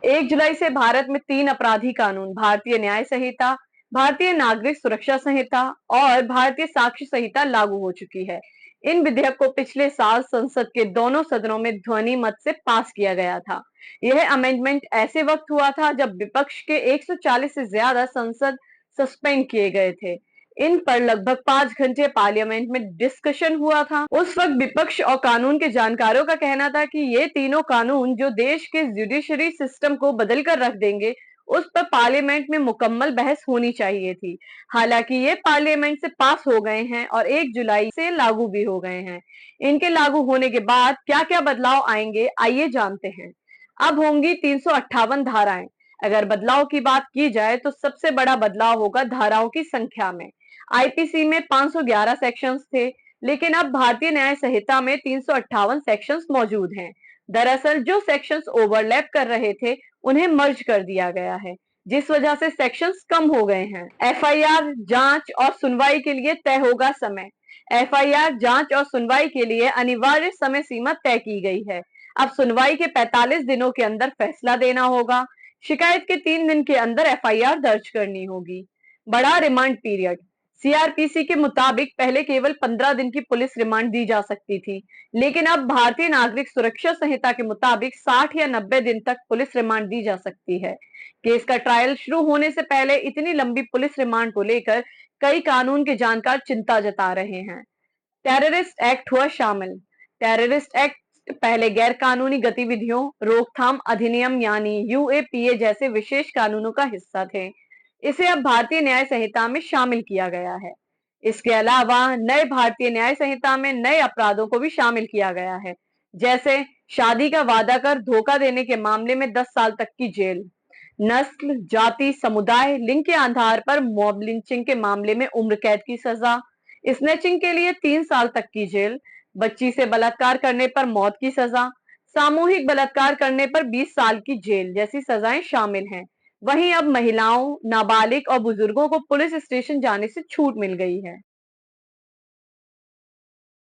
1 जुलाई से भारत में 3 अपराधी कानून, भारतीय न्याय संहिता, भारतीय नागरिक सुरक्षा संहिता और भारतीय साक्ष्य संहिता लागू हो चुकी है। इन विधेयक को पिछले साल संसद के दोनों सदनों में ध्वनि मत से पास किया गया था। यह अमेंडमेंट ऐसे वक्त हुआ था जब विपक्ष के 140 से ज्यादा संसद सस्पेंड किए गए थे। इन पर लगभग 5 घंटे पार्लियामेंट में डिस्कशन हुआ था। उस वक्त विपक्ष और कानून के जानकारों का कहना था कि ये तीनों कानून जो देश के जुडिशरी सिस्टम को बदल कर रख देंगे, उस पर पार्लियामेंट में मुकम्मल बहस होनी चाहिए थी। हालांकि ये पार्लियामेंट से पास हो गए हैं और 1 जुलाई से लागू भी हो गए हैं। इनके लागू होने के बाद क्या क्या बदलाव आएंगे, आइए जानते हैं। अब होंगी 358 धाराएं। अगर बदलाव की बात की जाए तो सबसे बड़ा बदलाव होगा धाराओं की संख्या में। आईपीसी में 511 सेक्शंस थे, लेकिन अब भारतीय न्याय संहिता में 358 सेक्शंस मौजूद हैं। दरअसल जो सेक्शंस ओवरलैप कर रहे थे, उन्हें मर्ज कर दिया गया है, जिस वजह से सेक्शंस कम हो गए हैं। एफआईआर जांच और सुनवाई के लिए तय होगा समय। एफआईआर जांच और सुनवाई के लिए अनिवार्य समय सीमा तय की गई है। अब सुनवाई के 45 दिनों के अंदर फैसला देना होगा। शिकायत के 3 दिन के अंदर एफआईआर दर्ज करनी होगी। बड़ा रिमांड पीरियड। सीआरपीसी के मुताबिक पहले केवल 15 दिन की पुलिस रिमांड दी जा सकती थी, लेकिन अब भारतीय नागरिक सुरक्षा संहिता के मुताबिक 60 या 90 दिन तक पुलिस रिमांड दी जा सकती है। केस का ट्रायल शुरू होने से पहले इतनी लंबी पुलिस रिमांड को लेकर कई कानून के जानकार चिंता जता रहे हैं। टेररिस्ट एक्ट हुआ शामिल। टेररिस्ट एक्ट पहले गैर कानूनी गतिविधियों रोकथाम अधिनियम यानी यूएपीए जैसे विशेष कानूनों का हिस्सा थे। इसे अब भारतीय न्याय संहिता में शामिल किया गया है। इसके अलावा नए भारतीय न्याय संहिता में नए अपराधों को भी शामिल किया गया है, जैसे शादी का वादा कर धोखा देने के मामले में 10 साल तक की जेल, नस्ल जाति समुदाय लिंग के आधार पर मॉब लिंचिंग के मामले में उम्र कैद की सजा, स्नैचिंग के लिए 3 साल तक की जेल, बच्ची से बलात्कार करने पर मौत की सजा, सामूहिक बलात्कार करने पर 20 साल की जेल जैसी सजाएं शामिल हैं। वहीं अब महिलाओं, नाबालिग और बुजुर्गों को पुलिस स्टेशन जाने से छूट मिल गई है।